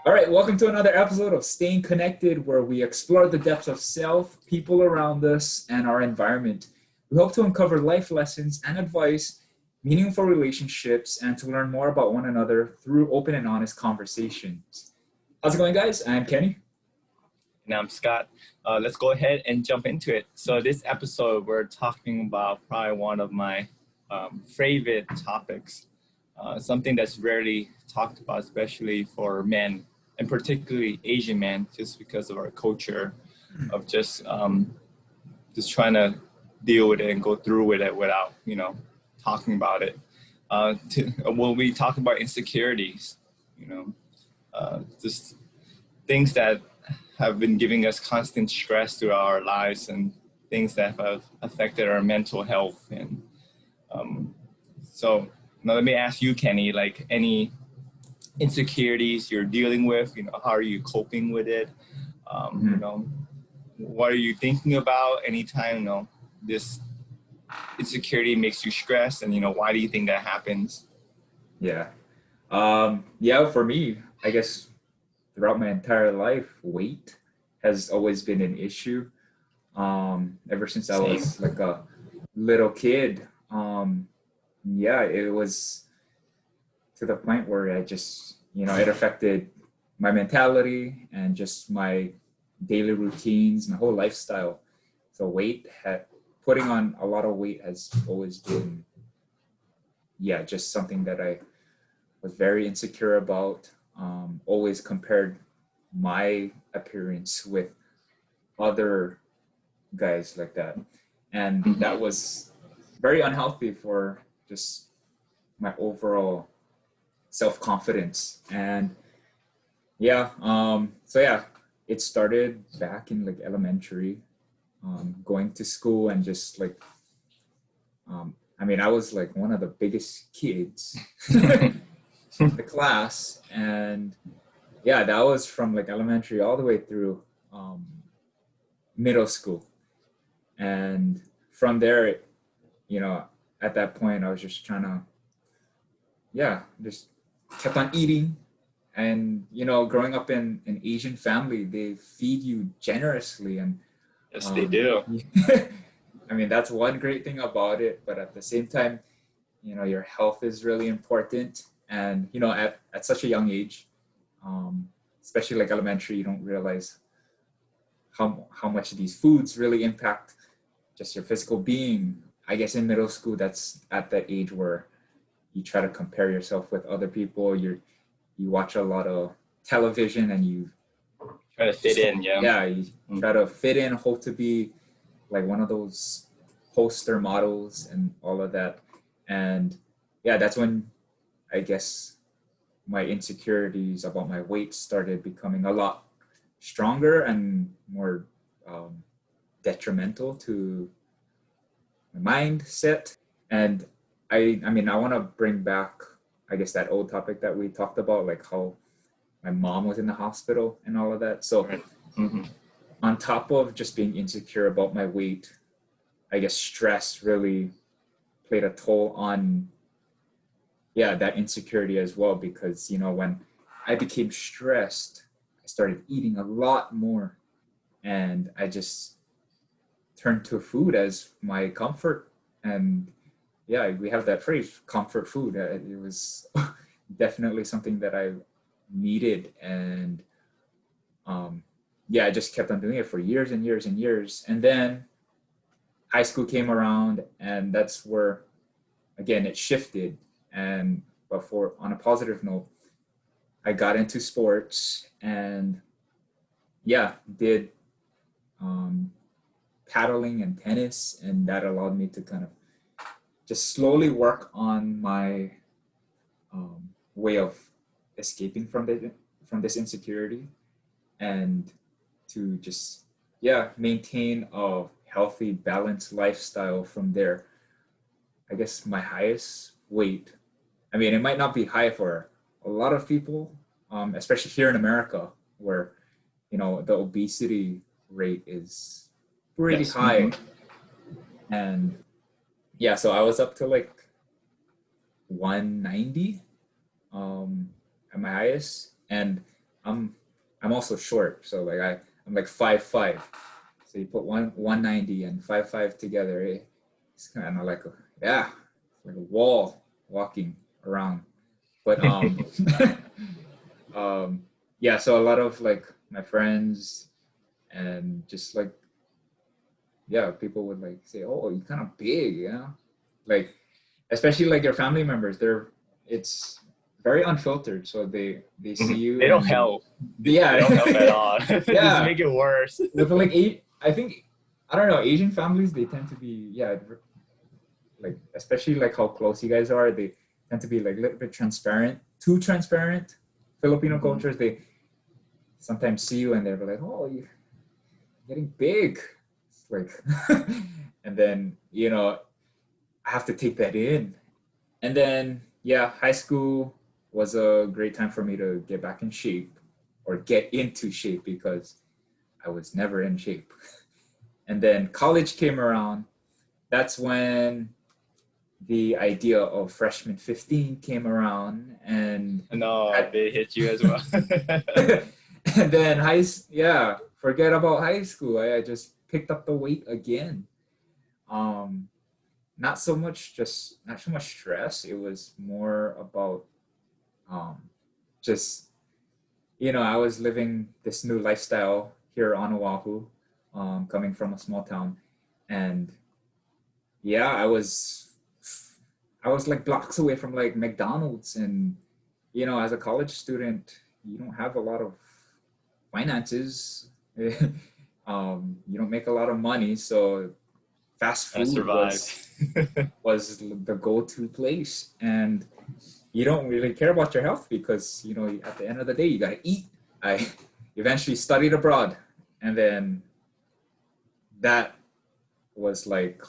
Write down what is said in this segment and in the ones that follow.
All right, welcome to another episode of Staying Connected, where we explore the depths of self, people around us, and our environment. We hope to uncover life lessons and advice, meaningful relationships, and to learn more about one another through open and honest conversations. How's it going, guys? I'm Kenny. And I'm Scott. Let's go ahead and jump into it. So this episode, we're talking about probably one of my favorite topics, something that's rarely talked about, especially for men, and particularly Asian men, just because of our culture of just trying to deal with it and go through with it without, talking about it. When we talk about insecurities, just things that have been giving us constant stress throughout our lives and things that have affected our mental health. And so now let me ask you, Kenny, like any insecurities you're dealing with, how are you coping with it? What are you thinking about anytime, this insecurity makes you stress, and, why do you think that happens? Yeah. For me, I guess throughout my entire life, weight has always been an issue. Ever since I Same. was like a little kid. It was to the point where I just, it affected my mentality and just my daily routines, my whole lifestyle. So putting on a lot of weight has always been, just something that I was very insecure about. Always compared my appearance with other guys like that. And that was very unhealthy for just my overall self-confidence. And it started back in like elementary, going to school and just like, I was like one of the biggest kids in the class. And that was from like elementary all the way through middle school. And from there, at that point, I was just trying to, just kept on eating. And, growing up in an Asian family, they feed you generously. And Yes, they do. that's one great thing about it. But at the same time, your health is really important. And, at such a young age, especially like elementary, you don't realize how much these foods really impact just your physical being. I guess in middle school, that's at that age where you try to compare yourself with other people. You watch a lot of television and you Try to fit in, yeah. Yeah, you try to fit in, hope to be like one of those poster models and all of that. And that's when I guess my insecurities about my weight started becoming a lot stronger and more detrimental to my mindset. And I want to bring back, I guess, that old topic that we talked about, like how my mom was in the hospital and all of that. So on top of just being insecure about my weight, I guess stress really played a toll on that insecurity as well, because when I became stressed, I started eating a lot more, and I just turned to food as my comfort. And we have that phrase, comfort food. It was definitely something that I needed. And I just kept on doing it for years and years and years. And then high school came around, and that's where, again, it shifted. And on a positive note, I got into sports and did paddling and tennis, and that allowed me to kind of just slowly work on my way of escaping from this insecurity, and to just maintain a healthy, balanced lifestyle from there. I guess my highest weight, it might not be high for a lot of people, especially here in America, where the obesity rate is pretty high. And so I was up to like 190 at my highest. And I'm also short, so like I'm like 5'5". So you put 190 and 5'5" together, it's kind of like yeah, like a wall walking around. But um, yeah, so a lot of like my friends and just like yeah, people would like say, "Oh, you're kind of big," you know, like especially like your family members. It's very unfiltered, so they see you They don't and help. They don't help at yeah, all. Just yeah. make it worse. With like I think I don't know, Asian families they tend to be yeah, like especially like how close you guys are, they tend to be like a little bit transparent, too transparent. Filipino Mhm. cultures they sometimes see you and they're like, oh, you're getting big. It's like, and then I have to take that in, and then yeah, high school was a great time for me to get back in shape or get into shape because I was never in shape. And then college came around. That's when the idea of freshman 15 came around and No, had they hit you as well. and then yeah, forget about high school. I just picked up the weight again. Um not so much stress. It was more about um just I was living this new lifestyle here on Oahu, coming from a small town, and yeah, I was like blocks away from like McDonald's, and as a college student, you don't have a lot of finances. You don't make a lot of money, so fast I food survived. was the go-to place, and you don't really care about your health because at the end of the day you gotta eat. I eventually studied abroad, and then that was like,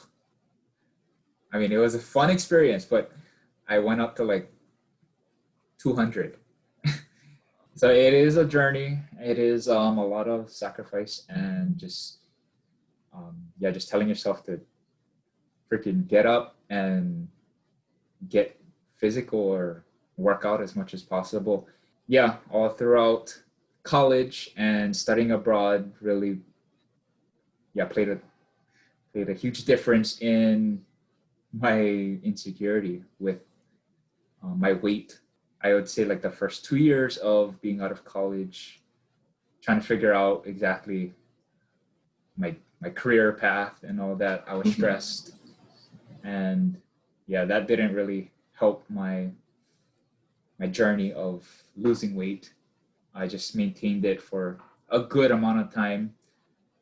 I mean, it was a fun experience, but I went up to like 200. So it is a journey. It is a lot of sacrifice and just yeah, just telling yourself to freaking get up and get physical or work out as much as possible. Yeah, all throughout college and studying abroad really yeah played a huge difference in my insecurity with my weight. I would say like the first 2 years of being out of college, trying to figure out exactly my career path and all that, I was stressed, and yeah, that didn't really help my journey of losing weight. I just maintained it for a good amount of time,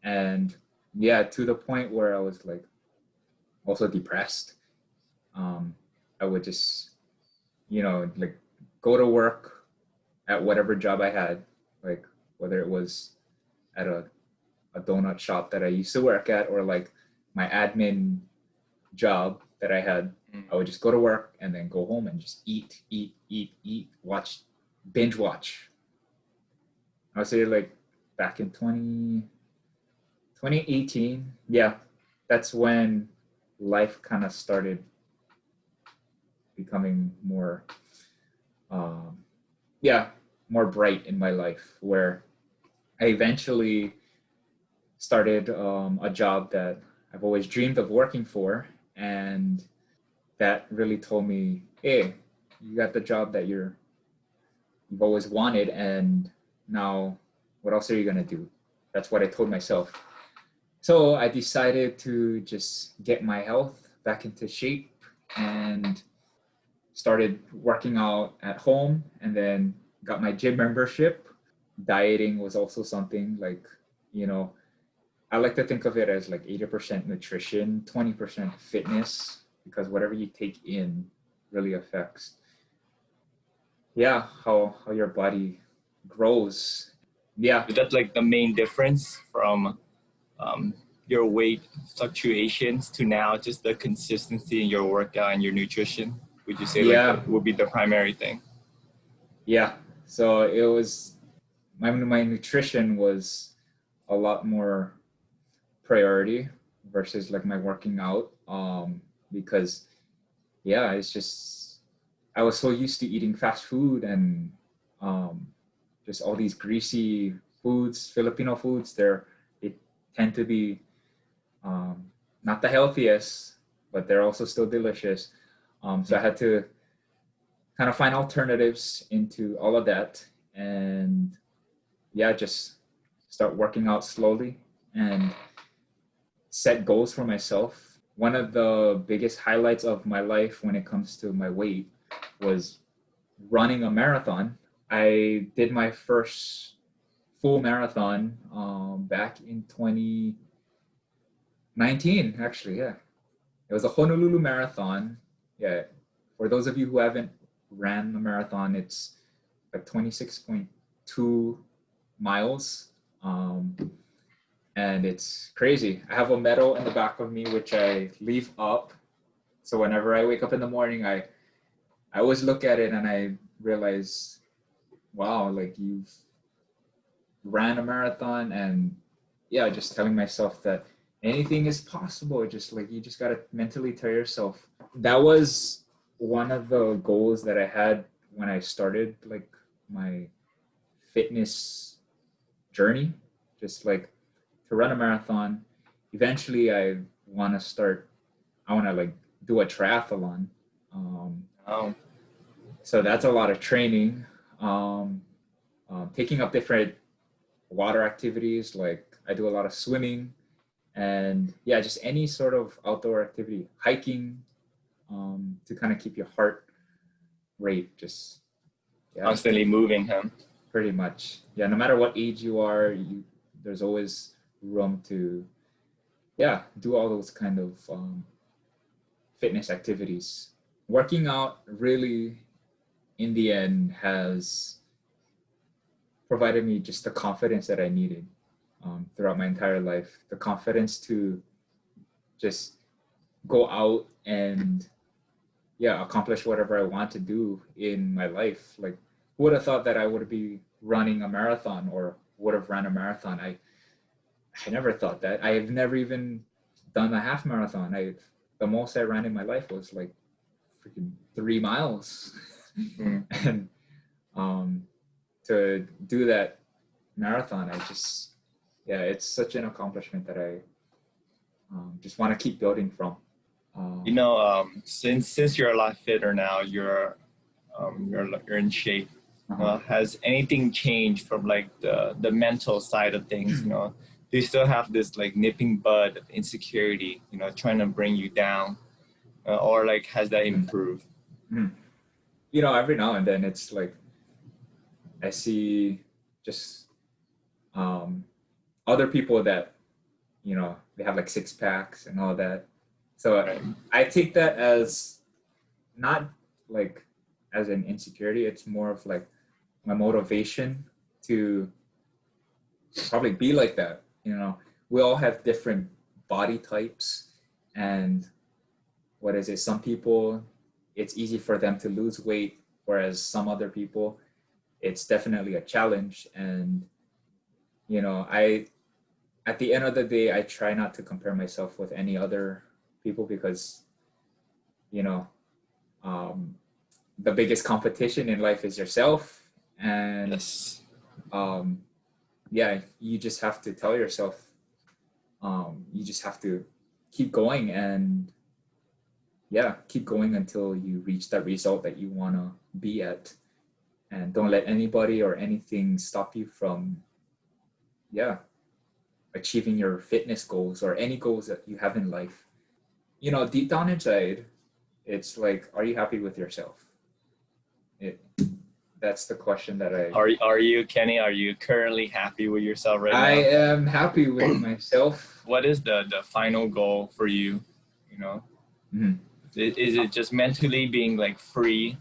and yeah, to the point where I was like also depressed. Um, I would just like go to work at whatever job I had, like whether it was at a donut shop that I used to work at or like my admin job that I had. I would just go to work and then go home and just eat, binge watch. I would say like back in 2018, yeah, that's when life kind of started becoming more, um, yeah, more bright in my life where I eventually started a job that I've always dreamed of working for, and that really told me, "Hey, you got the job that you've always wanted, and now what else are you gonna do?" That's what I told myself. So I decided to just get my health back into shape and started working out at home, and then got my gym membership. Dieting was also something like, you know, I like to think of it as like 80% nutrition, 20% fitness, because whatever you take in really affects, yeah, how your body grows. Yeah, That's like the main difference from um, your weight fluctuations to now just the consistency in your workout and your nutrition. Would you say like yeah, that would be the primary thing? yeah. So it was my nutrition was a lot more priority versus like my working out. Because it's just I was so used to eating fast food and um just all these greasy foods, Filipino foods. They tend to be not the healthiest, but they're also still delicious. So I had to kind of find alternatives into all of that, and yeah, just start working out slowly and set goals for myself. One of the biggest highlights of my life when it comes to my weight was running a marathon. I did my first full marathon back in 2019, actually. Yeah, it was a Honolulu marathon. Yeah, for those of you who haven't ran a marathon, it's like 26.2 miles. And it's crazy. I have a medal in the back of me, which I leave up. So whenever I wake up in the morning, I always look at it and I realize, wow, like you've ran a marathon. And yeah, just telling myself that anything is possible. Just like, you just got to mentally tell yourself. That was one of the goals that I had when I started like my fitness journey, just like to run a marathon. Eventually I want to like do a triathlon. Oh, So that's a lot of training, taking up different water activities. Like I do a lot of swimming, and yeah, just any sort of outdoor activity, hiking, to kind of keep your heart rate just, yeah, constantly moving, huh? pretty much. Yeah, no matter what age you are, there's always room to, yeah, do all those kind of fitness activities. Working out really, in the end, has provided me just the confidence that I needed throughout my entire life. The confidence to just go out and, yeah, accomplish whatever I want to do in my life. Like, who would have thought that I would be running a marathon or would have run a marathon? I never thought that. I have never even done a half marathon. The most I ran in my life was like freaking 3 miles. Mm. And to do that marathon, yeah, it's such an accomplishment that I just want to keep building from. Since you're a lot fitter now, you're in shape. Has anything changed from like the mental side of things? Do you still have this like nipping bud of insecurity? Trying to bring you down, or like has that improved? Every now and then it's like I see just other people that they have like six packs and all that. So Right. I take that as not like as an insecurity. It's more of like my motivation to probably be like that. We all have different body types, and what is it? Some people, it's easy for them to lose weight, whereas some other people, it's definitely a challenge. And I at the end of the day, I try not to compare myself with any other people because you know the biggest competition in life is yourself. And Yes. yeah, you just have to tell yourself, you just have to keep going, and yeah, keep going until you reach that result that you want to be at. And don't let anybody or anything stop you from, yeah, achieving your fitness goals or any goals that you have in life. Deep down inside, it's like, are you happy with yourself? That's the question that Are you, Kenny? Are you currently happy with yourself right I now? am happy with myself. What is the final goal for you? Mhm. Is it just mentally being like free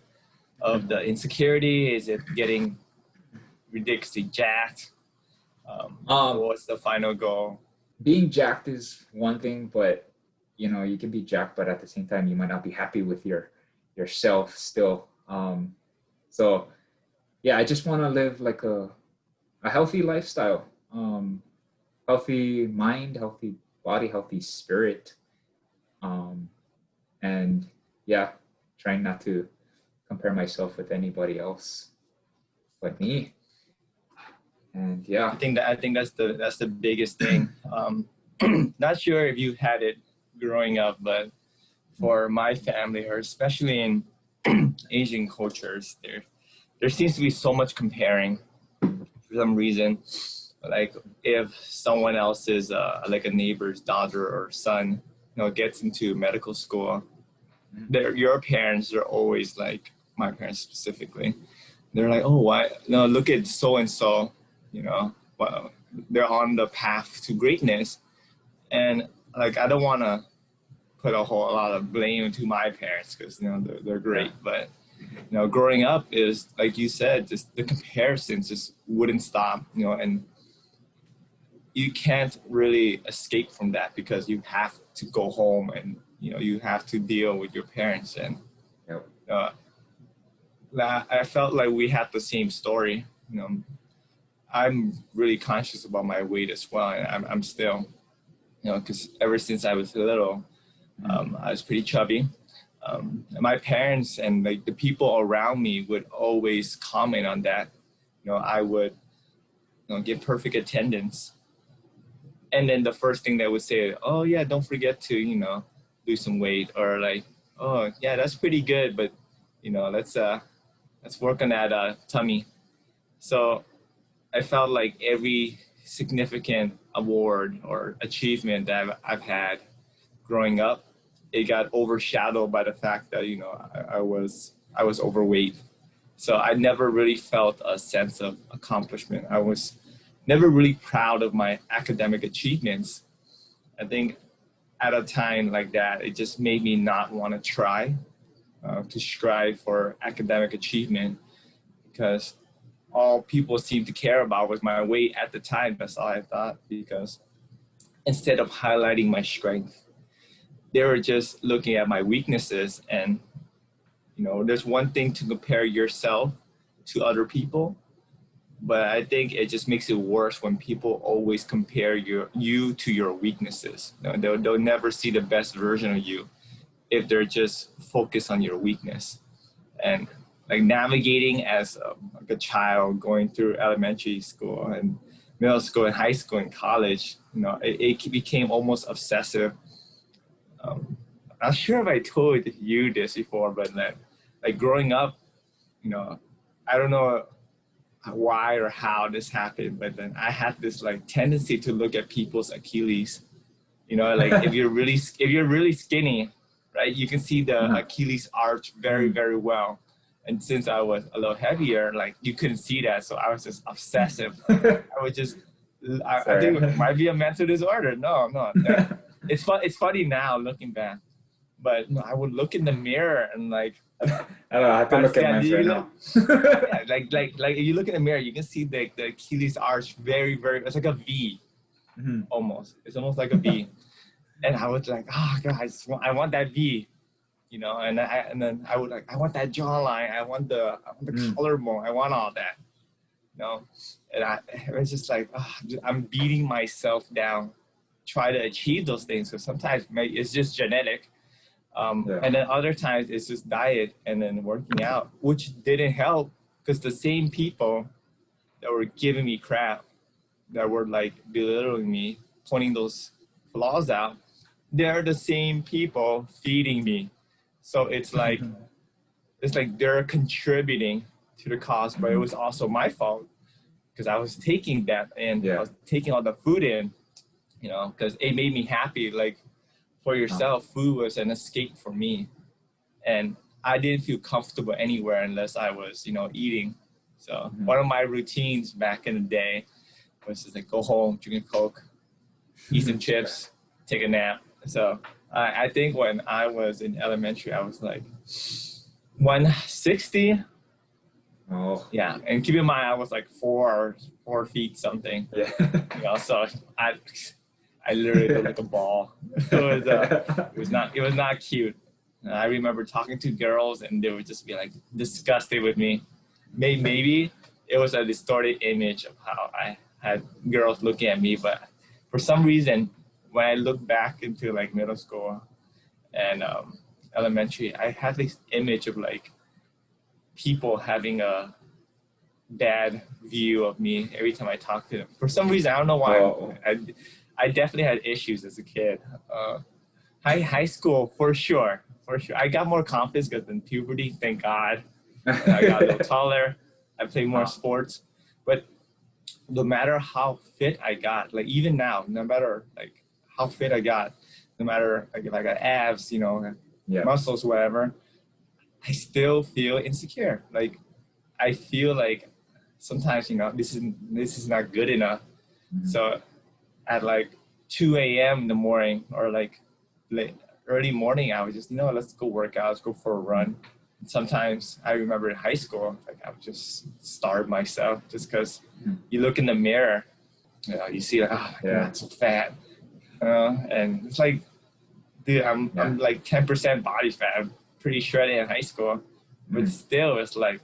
of the insecurity? Is it getting ridiculously jacked? What's the final goal? Being jacked is one thing, but you can be jacked, but at the same time, you might not be happy with yourself still. So yeah, I just want to live like a healthy lifestyle, healthy mind, healthy body, healthy spirit, and yeah, trying not to compare myself with anybody else but me. And yeah. I think that's the biggest thing. Not sure if you had it growing up, but for my family, or especially in Asian cultures, there seems to be so much comparing for some reason. Like if someone else is like a neighbor's daughter or son, gets into medical school, your parents are always like, my parents specifically, they're like, oh, why? No, look at so and so, well, they're on the path to greatness, and like I don't want to put a whole lot of blame to my parents because they're great, but growing up is, like you said, just the comparisons just wouldn't stop, and you can't really escape from that because you have to go home and you have to deal with your parents. And I felt like we had the same story. I'm really conscious about my weight as well, and I'm still, because ever since I was little, I was pretty chubby. My parents and like the people around me would always comment on that. I would give perfect attendance, and then the first thing they would say, oh yeah, don't forget to lose some weight, or like, oh yeah, that's pretty good, but let's work on that tummy. So I felt like every significant award or achievement that I've had growing up, it got overshadowed by the fact that I was overweight. So I never really felt a sense of accomplishment. I was never really proud of my academic achievements. I think at a time like that, it just made me not want to try to strive for academic achievement, because all people seemed to care about was my weight at the time. That's all I thought, because instead of highlighting my strength, they were just looking at my weaknesses. And there's one thing to compare yourself to other people, but I think it just makes it worse when people always compare you to your weaknesses. They'll never see the best version of you if they're just focused on your weakness. And like navigating as like a child going through elementary school and middle school and high school and college, it became almost obsessive. I'm not sure if I told you this before, but like growing up, I don't know why or how this happened, but then I had this like tendency to look at people's Achilles. Like if you're really skinny, right, you can see the Achilles arch very, very well. And since I was a little heavier, like you couldn't see that, so I was just obsessive. I was just, I think it might be a mental disorder. No, it's funny now looking back, but I would look in the mirror and like, I don't know. I have to look at mine right now. Yeah, like if you look in the mirror, you can see the Achilles arch very, very. It's like a V, almost. It's almost like a V, and I was like, oh God, I want that V, And then I would like, I want that jawline, I want the collarbone, I want all that, And it was just like, I'm beating myself down, try to achieve those things. So sometimes it's just genetic. And then other times it's just diet and then working out, which didn't help, because the same people that were giving me crap, that were like belittling me, pointing those flaws out, they're the same people feeding me. So it's like they're contributing to the cause, but it was also my fault, because I was taking that and I was taking all the food in, because it made me happy. Like, for yourself, food was an escape for me, and I didn't feel comfortable anywhere unless I was, eating. So one of my routines back in the day was just like go home, drink a Coke, eat some chips, take a nap. So I think when I was in elementary, I was like 160. Oh. Yeah, and keep in mind I was like 4 feet something. Yeah. So I literally looked like a ball. It was not cute. I remember talking to girls and they would just be like disgusted with me. Maybe it was a distorted image of how I had girls looking at me, but for some reason, when I look back into like middle school and elementary, I had this image of like people having a bad view of me every time I talk to them. For some reason, I don't know why. Oh, I definitely had issues as a kid. High school, for sure. For sure. I got more confidence because in puberty, thank God. And I got a little taller. I played more sports. But no matter how fit I got, like even now, no matter like how fit I got, no matter like if I got abs, you know, yeah. muscles, whatever, I still feel insecure. Like I feel like sometimes, you know, this is not good enough. Mhm. So at like 2 a.m. in the morning or like late, early morning, I was just, you know, let's go work out, let's go for a run. Sometimes I remember in high school, like I would just starve myself just because you look in the mirror, you know, you see like, oh my God, so fat. And it's like, dude, I'm like 10% body fat. I'm pretty shredded in high school, but still, it's like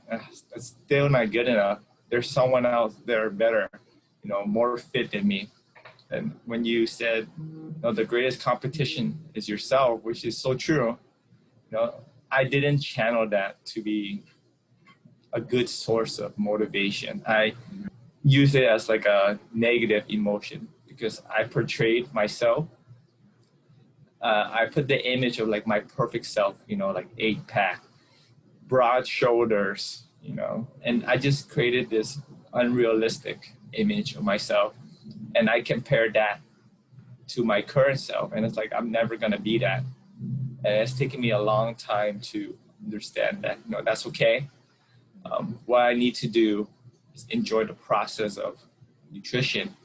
it's still not good enough. There's someone else there better, you know, more fit than me. And when you said, you know, the greatest competition is yourself, which is so true, you know, I didn't channel that to be a good source of motivation. I use it as like a negative emotion because I portrayed myself. I put the image of like my perfect self, you know, like 8-pack, broad shoulders, you know, and I just created this unrealistic image of myself. And I compared that to my current self. And it's like, I'm never going to be that. And it's taken me a long time to understand that, you know, that's okay. What I need to do is enjoy the process of nutrition.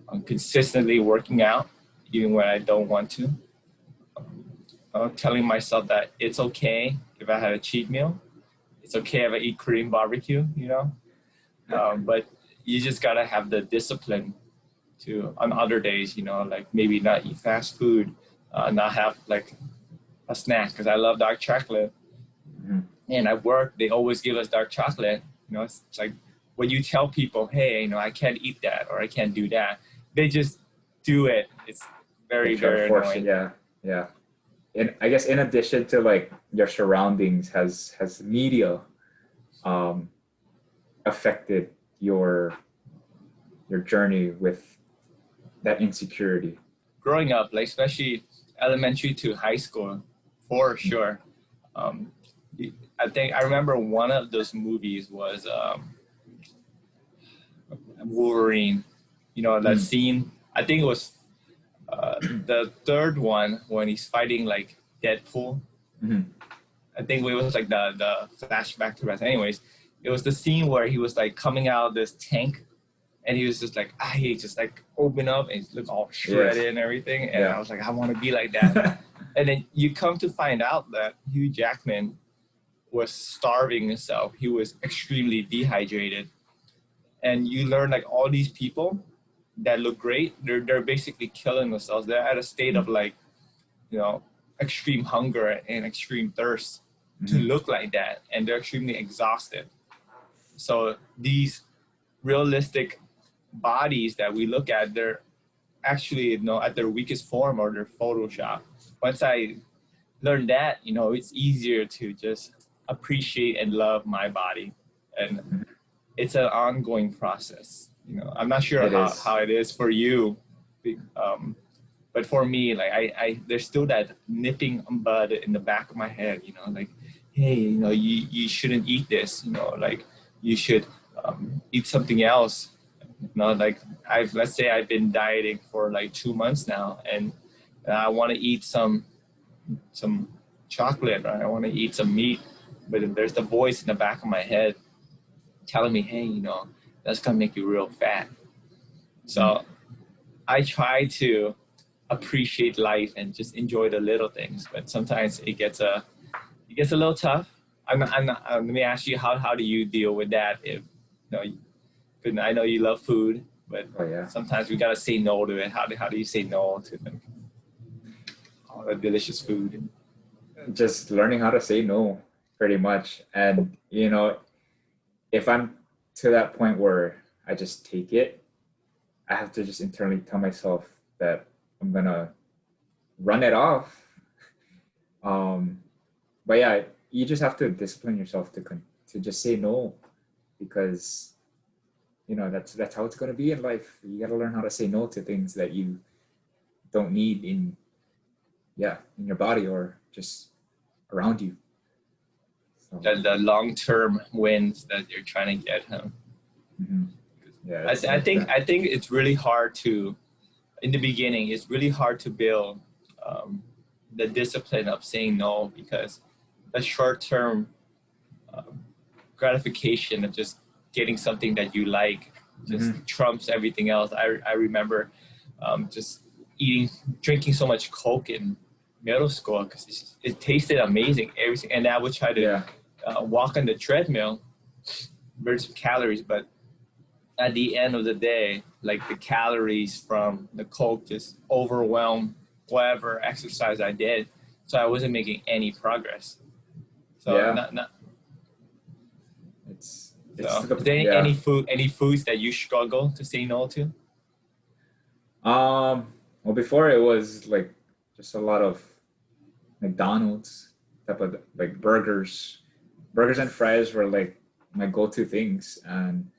I'm consistently working out, even when I don't want to. Telling myself that it's okay if I had a cheat meal. It's okay if I eat Korean barbecue, you know. But you just gotta have the discipline to on other days, you know, like maybe not eat fast food, not have like a snack because I love dark chocolate. And at work, they always give us dark chocolate. You know, it's like when you tell people, hey, you know, I can't eat that or I can't do that, they just do it. It's very, very annoying. Yeah. And I guess in addition to like your surroundings, has media affected your journey with that insecurity? Growing up, like especially elementary to high school, for sure. Um, I think I remember one of those movies was Wolverine. You know, that scene. I think it was the third one when he's fighting like Deadpool. I think it was like the flashback to that. Anyways, it was the scene where he was like coming out of this tank, and he was just like, he just like open up and look all shredded and everything. And I was like, I want to be like that. And then you come to find out that Hugh Jackman was starving himself. He was extremely dehydrated. And you learn like all these people that look great, they're basically killing themselves. They're at a state of like, you know, extreme hunger and extreme thirst to look like that. And they're extremely exhausted. So these realistic bodies that we look at, they're actually, you know, at their weakest form or their Photoshop. Once I learned that, you know, it's easier to just appreciate and love my body. And it's an ongoing process. You know, I'm not sure how it is for you. But for me, like I there's still that nipping bud in the back of my head, you know, like, hey, you know, you shouldn't eat this, you know, like you should eat something else. You know, like let's say I've been dieting for like 2 months now, and I want to eat some chocolate, or I want to eat some meat, but there's the voice in the back of my head telling me, hey, you know, that's gonna make you real fat. So I try to appreciate life and just enjoy the little things, but sometimes it gets a little tough. Let me ask you, how do you deal with that? If you know, I know you love food, but sometimes we gotta say no to it. How do you say no to all the delicious food? Just learning how to say no, pretty much. And you know, if I'm to that point where I just take it, I have to just internally tell myself that I'm gonna run it off. But yeah, you just have to discipline yourself to just say no, because that's how it's going to be in life. You got to learn how to say no to things that you don't need in your body or just around you. So, The long-term wins that you're trying to get him. mm-hmm. Yeah, I think it's really hard to, in the beginning, it's really hard to build the discipline of saying no, because the short-term gratification of just getting something that you like just trumps everything else. I remember just drinking so much Coke in middle school because it tasted amazing, everything, and I would try to walk on the treadmill, burn some calories, but at the end of the day, like the calories from the Coke just overwhelmed whatever exercise I did, so I wasn't making any progress. So not it's so. Is there any foods that you struggle to say no to? Well, before it was like just a lot of McDonald's type of like burgers and fries were like my go-to things, and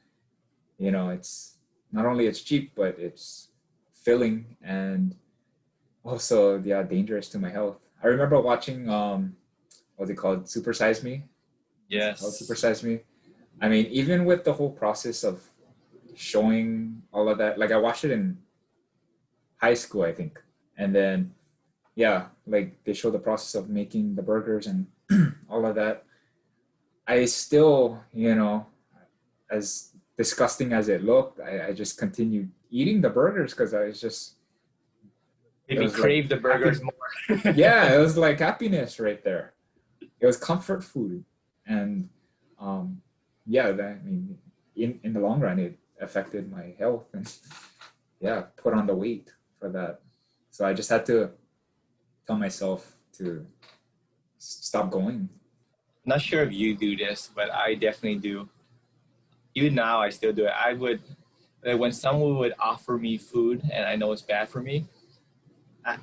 it's not only it's cheap, but it's filling and also dangerous to my health. I remember watching what's it called, Super Size Me. Yes. Super Size Me. I mean, even with the whole process of showing all of that, like I watched it in high school, I think, and then like they show the process of making the burgers and all of that. I still, as disgusting as it looked, I just continued eating the burgers because I was just maybe crave the burgers more. Yeah, it was like happiness right there. It was comfort food, and I mean, in the long run, it affected my health and put on the weight for that. So I just had to tell myself to stop going. Not sure if you do this, but I definitely do. Even now, I still do it. I would, like, when someone would offer me food and I know it's bad for me,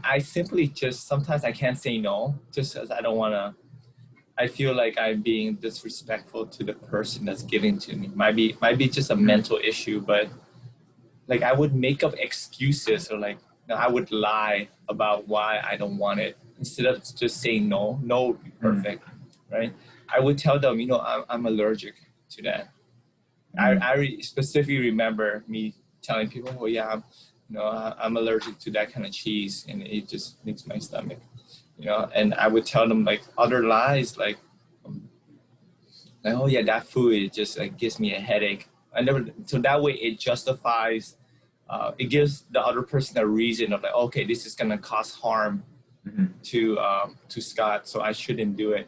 I simply just, sometimes I can't say no, just because I don't want to, I feel like I'm being disrespectful to the person that's giving to me. Might be just a mental issue, but like I would make up excuses, or like I would lie about why I don't want it instead of just saying no. No would be perfect, right? I would tell them, I'm allergic to that. I specifically remember me telling people, oh yeah, I'm allergic to that kind of cheese, and it just makes my stomach, and I would tell them like other lies, like oh yeah, that food, it just like gives me a headache. So that way it justifies, it gives the other person a reason of like, okay, this is gonna cause harm to Scott, so I shouldn't do it.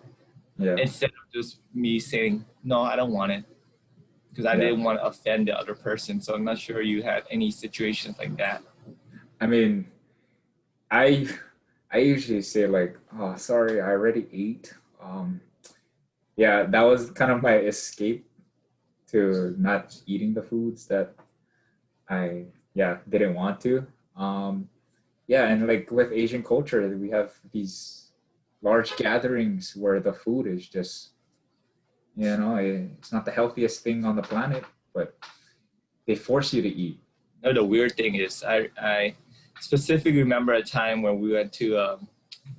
Instead of just me saying, no, I don't want it, because I didn't want to offend the other person. So I'm not sure you had any situations like that. I mean, I usually say like, oh, sorry, I already ate. That was kind of my escape to not eating the foods that I didn't want to. And like with Asian culture, we have these large gatherings where the food is just, it's not the healthiest thing on the planet, but they force you to eat. No, the weird thing is, I specifically remember a time when we went to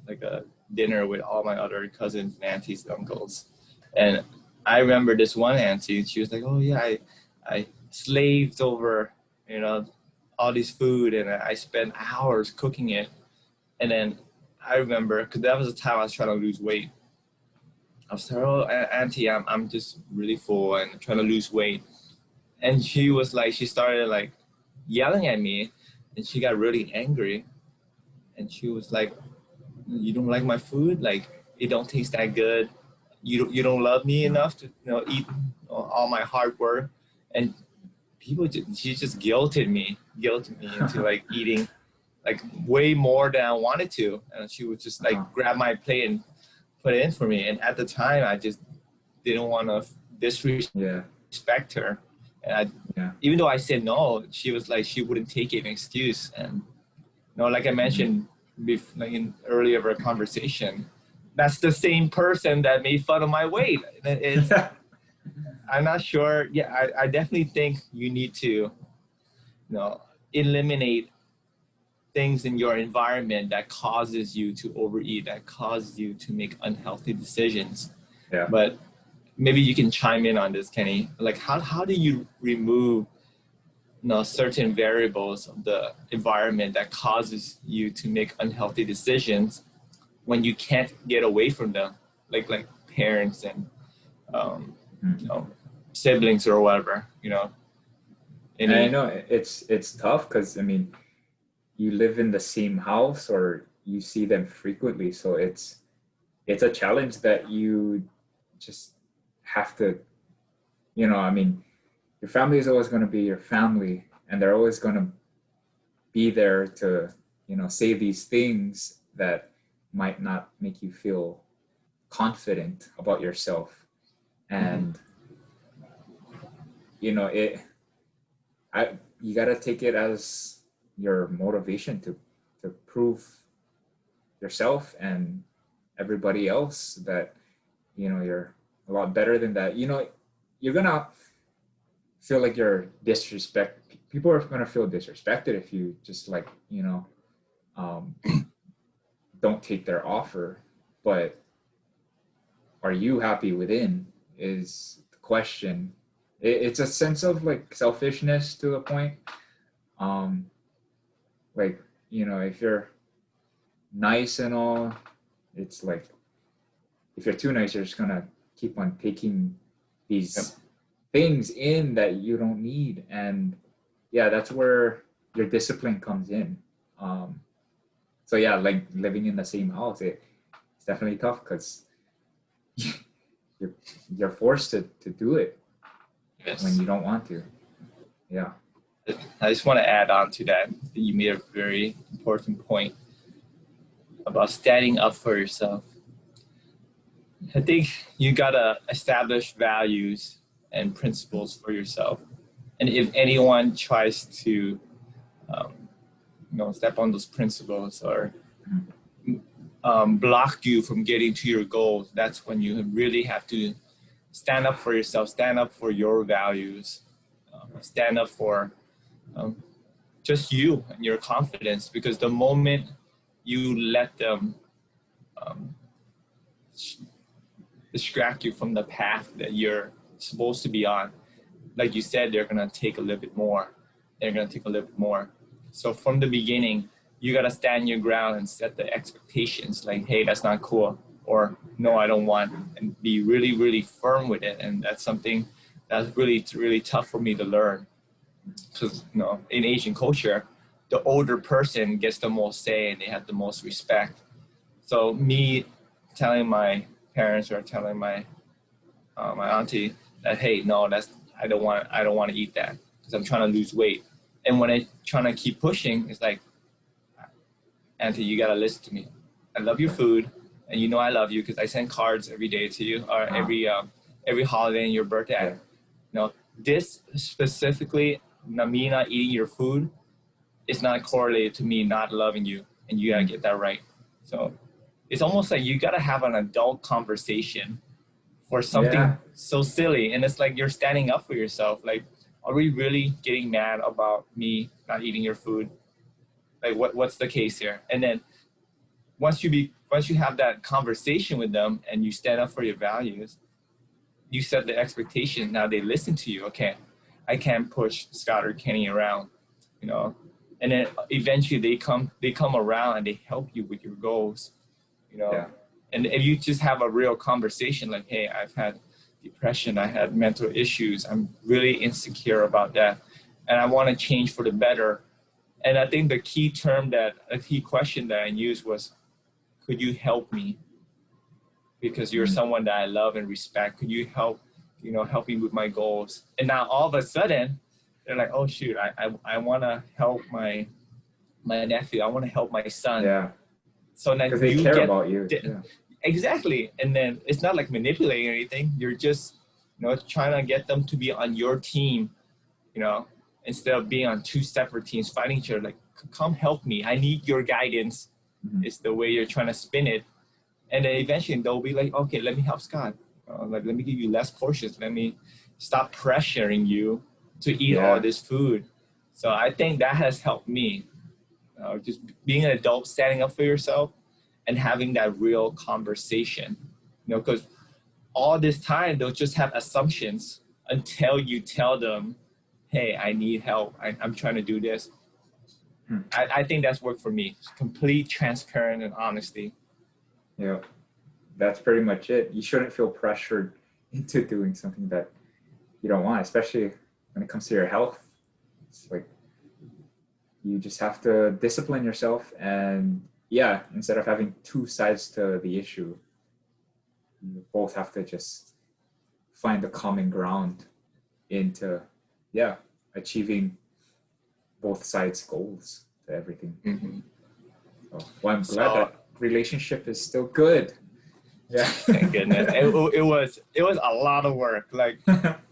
like a dinner with all my other cousins and aunties and uncles, and I remember this one auntie, she was like, oh yeah, I slaved over, all this food, and I spent hours cooking it. And then I remember, because that was the time I was trying to lose weight. I was like, oh, auntie, I'm just really full and trying to lose weight. And she was like, she started like yelling at me, and she got really angry. And she was like, you don't like my food? Like, it don't taste that good. You don't love me enough to eat all my hard work. And she just guilted me into like eating like way more than I wanted to. And she would just like grab my plate and put it in for me. And at the time, I just didn't want to disrespect her. And even though I said no, she was like, she wouldn't take it an excuse. And like I mentioned like in earlier of our conversation, that's the same person that made fun of my weight. I'm not sure. Yeah, I definitely think you need to, eliminate things in your environment that causes you to overeat, that causes you to make unhealthy decisions. Yeah. But maybe you can chime in on this, Kenny. Like, how do you remove certain variables of the environment that causes you to make unhealthy decisions when you can't get away from them, like parents and siblings or whatever, And I any. know it's tough because I mean, you live in the same house or you see them frequently, so it's a challenge that you just have to, I mean, your family is always going to be your family, and they're always going to be there to, say these things that might not make you feel confident about yourself. And it you got to take it as your motivation to prove yourself and everybody else that you're a lot better than that. You're gonna feel like you're people are gonna feel disrespected if you just um, don't take their offer. But are you happy within is the question. It's a sense of like selfishness to a point. Like, if you're nice and all, it's like, if you're too nice, you're just gonna keep on taking these things in that you don't need. And yeah, that's where your discipline comes in. So yeah, like living in the same house, it's definitely tough because you're forced to do it when you don't want to. Yeah. I just want to add on to that. You made a very important point about standing up for yourself. I think you gotta establish values and principles for yourself. And if anyone tries to, step on those principles or block you from getting to your goals, that's when you really have to stand up for yourself, stand up for your values, stand up for just you and your confidence. Because the moment you let them distract you from the path that you're supposed to be on, like you said, they're gonna take a little bit more. So from the beginning, you gotta stand your ground and set the expectations. Like, hey, that's not cool, or no, I don't want, and be really, really firm with it. And that's something that's really, really tough for me to learn. Because in Asian culture, the older person gets the most say and they have the most respect. So me telling my parents or telling my auntie that, hey, no, I don't want to eat that because I'm trying to lose weight. And when I trying to keep pushing, it's like, auntie, you gotta listen to me. I love your food, and I love you because I send cards every day to you, or every holiday and your birthday. This specifically, me not eating your food, is not correlated to me not loving you, and you gotta get that right. So it's almost like you gotta have an adult conversation for something so silly, and it's like you're standing up for yourself. Like, are we really getting mad about me not eating your food? Like, what's the case here? And then once you have that conversation with them and you stand up for your values, you set the expectation. Now they listen to you. Okay, I can't push Scott or Kenny around, and then eventually they come around and they help you with your goals, And if you just have a real conversation, like, hey, I've had depression, I had mental issues, I'm really insecure about that, and I want to change for the better. And I think the key question that I used was, could you help me? Because you're someone that I love and respect. Could you help me with my goals? And now all of a sudden, they're like, oh shoot, I want to help my nephew. I want to help my son. Yeah. So now because they care about you. Exactly. And then it's not like manipulating or anything. You're just, trying to get them to be on your team, instead of being on two separate teams fighting each other. Like, come help me. I need your guidance. It's the way you're trying to spin it. And then eventually they'll be like, okay, let me help Scott. Like, let me give you less portions. Let me stop pressuring you to eat all this food. So I think that has helped me. Just being an adult, standing up for yourself, and having that real conversation. Because all this time they'll just have assumptions until you tell them, "Hey, I need help. I'm trying to do this." I think that's worked for me. Complete transparent and honesty. Yeah, that's pretty much it. You shouldn't feel pressured into doing something that you don't want, especially when it comes to your health. It's like you just have to discipline yourself, and instead of having two sides to the issue, you both have to just find the common ground into achieving both sides' goals to everything. Well, I'm glad that relationship is still good. Yeah. Thank goodness. It was a lot of work. Like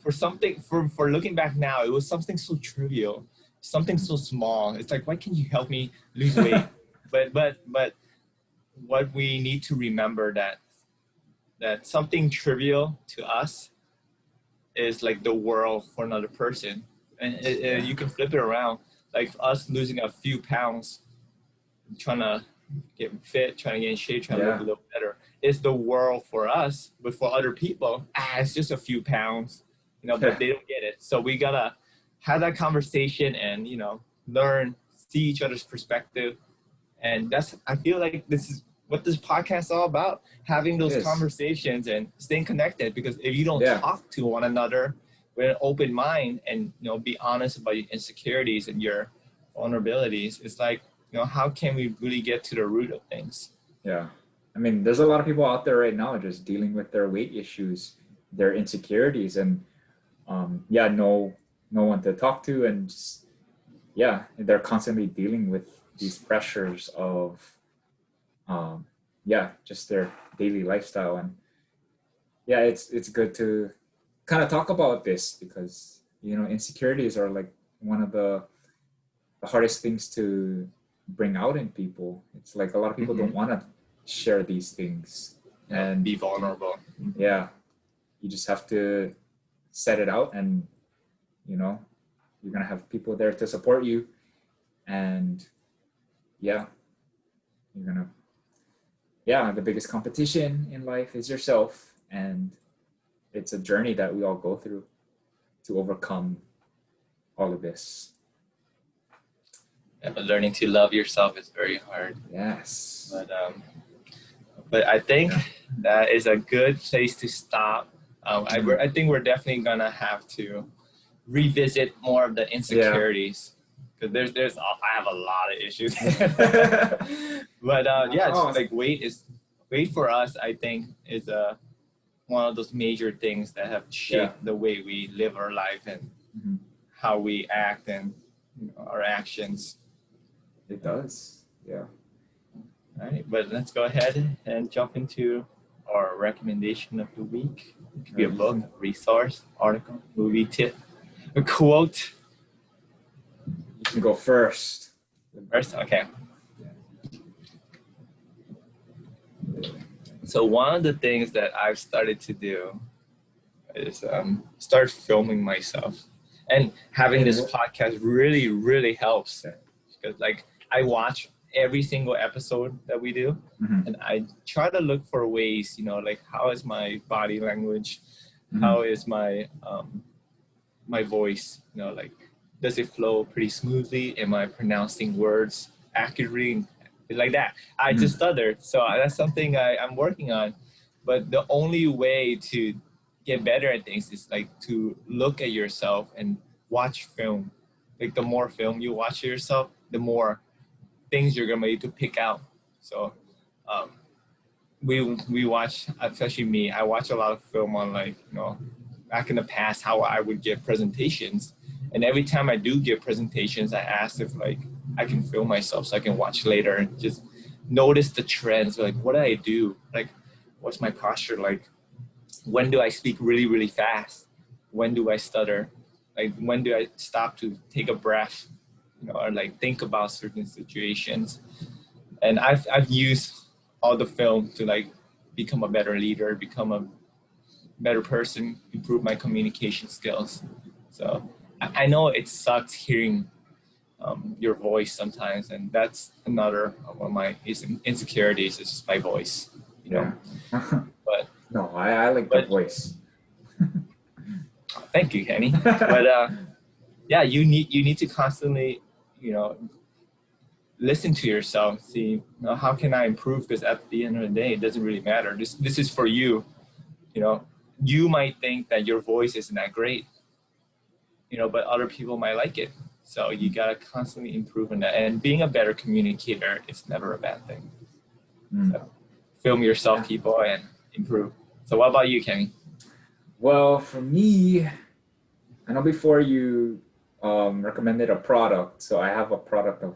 for looking back now, it was something so trivial, something so small. It's like, why can't you help me lose weight? but what we need to remember that something trivial to us is like the world for another person. And you can flip it around. Like us losing a few pounds, trying to get fit, trying to get in shape, trying to look a little better. It's the world for us, but for other people, it's just a few pounds, but they don't get it. So we gotta have that conversation and, learn, see each other's perspective. And I feel like this is what this podcast is all about, having those conversations and staying connected. Because if you don't talk to one another with an open mind and, be honest about your insecurities and your vulnerabilities, it's like, how can we really get to the root of things? Yeah. I mean, there's a lot of people out there right now just dealing with their weight issues, their insecurities, and no one to talk to, and just, they're constantly dealing with these pressures of just their daily lifestyle. And it's good to kind of talk about this, because insecurities are like one of the hardest things to bring out in people. It's like a lot of people don't want to share these things and be vulnerable. You just have to set it out, and you're gonna have people there to support you, and you're gonna the biggest competition in life is yourself, and it's a journey that we all go through to overcome all of this. But learning to love yourself is very hard. Yes. But I think that is a good place to stop. I think we're definitely gonna have to revisit more of the insecurities, because I have a lot of issues. But it's like weight for us, I think, is one of those major things that have shaped the way we live our life and how we act and our actions. It does. Yeah. All right, but let's go ahead and jump into our recommendation of the week. It could be a book, a resource, article, movie, tip, a quote. You can go first. Okay. So one of the things that I've started to do is start filming myself. And having this podcast really, really helps. Because I watch every single episode that we do, and I try to look for ways, how is my body language, how is my my voice, does it flow pretty smoothly? Am I pronouncing words accurately? Like that. I just stuttered, so that's something I'm working on. But the only way to get better at things is to look at yourself and watch film. The more film you watch yourself, the more things you're gonna be able to pick out. So we watch, especially me, I watch a lot of film on back in the past, how I would give presentations. And every time I do give presentations, I ask if I can film myself so I can watch later and just notice the trends. What do I do? What's my posture like? When do I speak really, really fast? When do I stutter? When do I stop to take a breath? Or think about certain situations. And I've used all the film to become a better leader, become better person, improve my communication skills. So I know it sucks hearing your voice sometimes, and that's another one of my insecurities is just my voice, you know. Yeah. But No, I like the voice. thank you, Kenny. But yeah, you need to constantly, you know, listen to yourself. See, you know, how can I improve? Because at the end of the day, it doesn't really matter. This is for you. You know, you might think that your voice isn't that great, you know, but other people might like it. So you gotta constantly improve on that. And being a better communicator is never a bad thing. Mm. So film yourself, Yeah. people, and improve. So what about you, Kenny? Well, for me, I know before you recommended a product, so I have a product of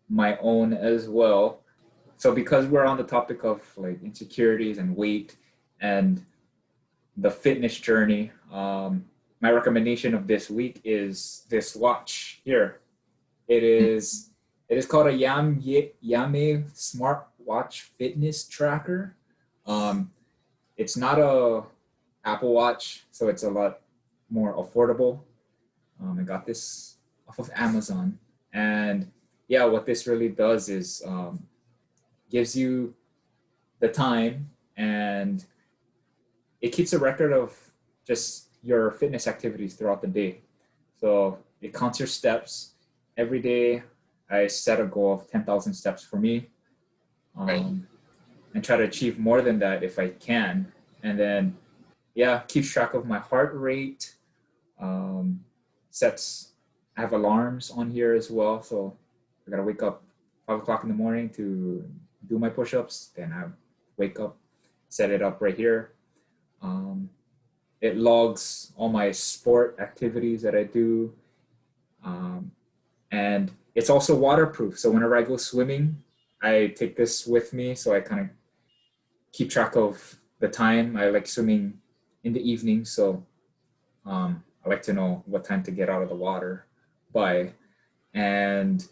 my own as well. So because we're on the topic of like insecurities and weight and the fitness journey, my recommendation of this week is this watch here. It is called a Yame smartwatch fitness tracker. Um, it's not a Apple Watch, so it's a lot more affordable. I got this off of Amazon, and yeah, what this really does is gives you the time, and it keeps a record of just your fitness activities throughout the day. So it counts your steps every day. I set a goal of 10,000 steps for me, Right. and try to achieve more than that if I can. And then, yeah, keeps track of my heart rate. Um, sets. I have alarms on here as well, so I gotta wake up 5 o'clock in the morning to do my push-ups. Then I wake up, set it up right here. Um, it logs all my sport activities that I do, um, and it's also waterproof. So whenever I go swimming, I take this with me, so I kind of keep track of the time. I like swimming in the evening, so I like to know what time to get out of the water by. And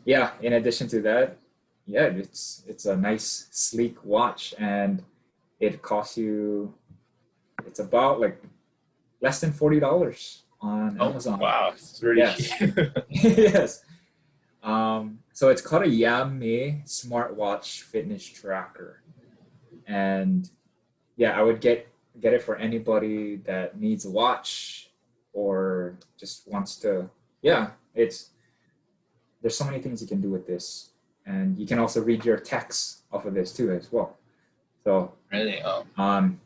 yeah, in addition to that, yeah, it's a nice sleek watch, and it costs you. It's about like less than $40 on Oh Amazon. wow, it's really Yes, cheap. yes. So it's called a Yame smartwatch fitness tracker, and yeah, I would get it for anybody that needs a watch or just wants to. Yeah, it's there's so many things you can do with this, and you can also read your texts off of this too as well. So Really? Oh,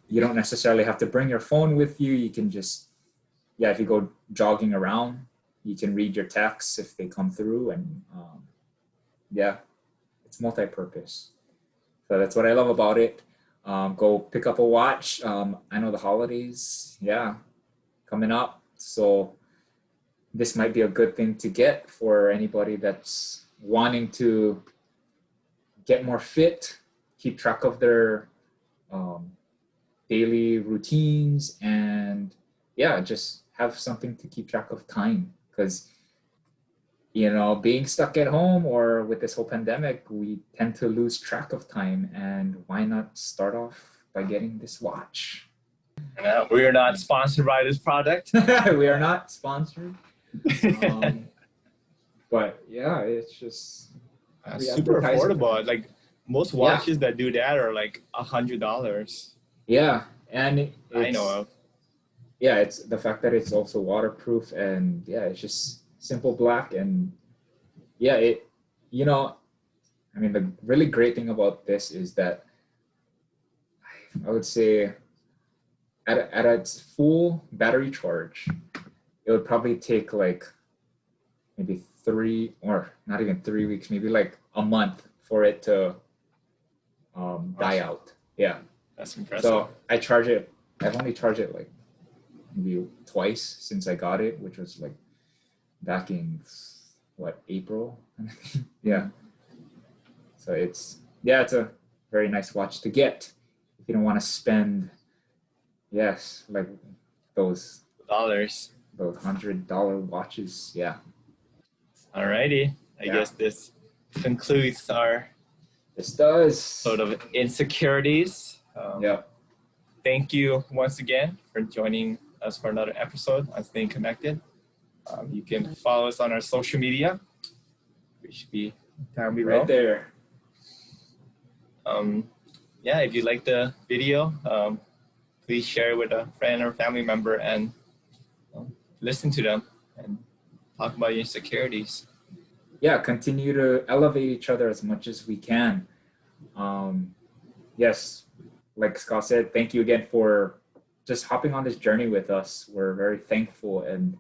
you don't necessarily have to bring your phone with you. You can just, yeah, if you go jogging around, you can read your texts if they come through, and yeah, it's multi-purpose. So that's what I love about it. Go pick up a watch. I know the holidays, yeah, coming up, so this might be a good thing to get for anybody that's wanting to get more fit, keep track of their um, daily routines, and yeah, just have something to keep track of time. Because being stuck at home or with this whole pandemic, we tend to lose track of time. And why not start off by getting this watch? we are not sponsored by this product. We are not sponsored. But yeah, it's just Super affordable. Like most Yeah, watches that do that are like $100. yeah, and I know it's of. yeah, it's the fact that it's also waterproof, and yeah, it's just simple black, and yeah, I mean, the really great thing about this is that I would say at its full battery charge, it would probably take like maybe 3 or not even 3 weeks, maybe like a month for it to die Awesome. out. Yeah. That's impressive. So I've only charged it like maybe twice since I got it, which was like back in April. Yeah. So it's a very nice watch to get if you don't want to spend like those Dollars. $100 watches. Yeah. Alrighty. I Yeah. guess this concludes our This does. sort of insecurities. Yeah. thank you once again for joining us for another episode on Staying Connected. You can follow us on our social media. We should be down below. Right there. Yeah, if you like the video, please share it with a friend or family member and listen to them and talk about your insecurities. Yeah, continue to elevate each other as much as we can. Yes, like Scott said, thank you again for just hopping on this journey with us. We're very thankful, and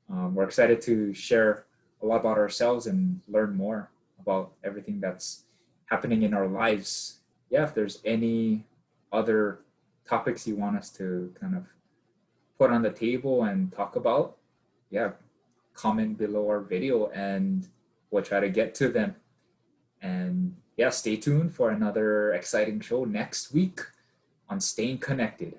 we're excited to share a lot about ourselves and learn more about everything that's happening in our lives. Yeah, if there's any other topics you want us to kind of put on the table and talk about, yeah, comment below our video and we'll try to get to them. And yeah, stay tuned for another exciting show next week on Staying Connected.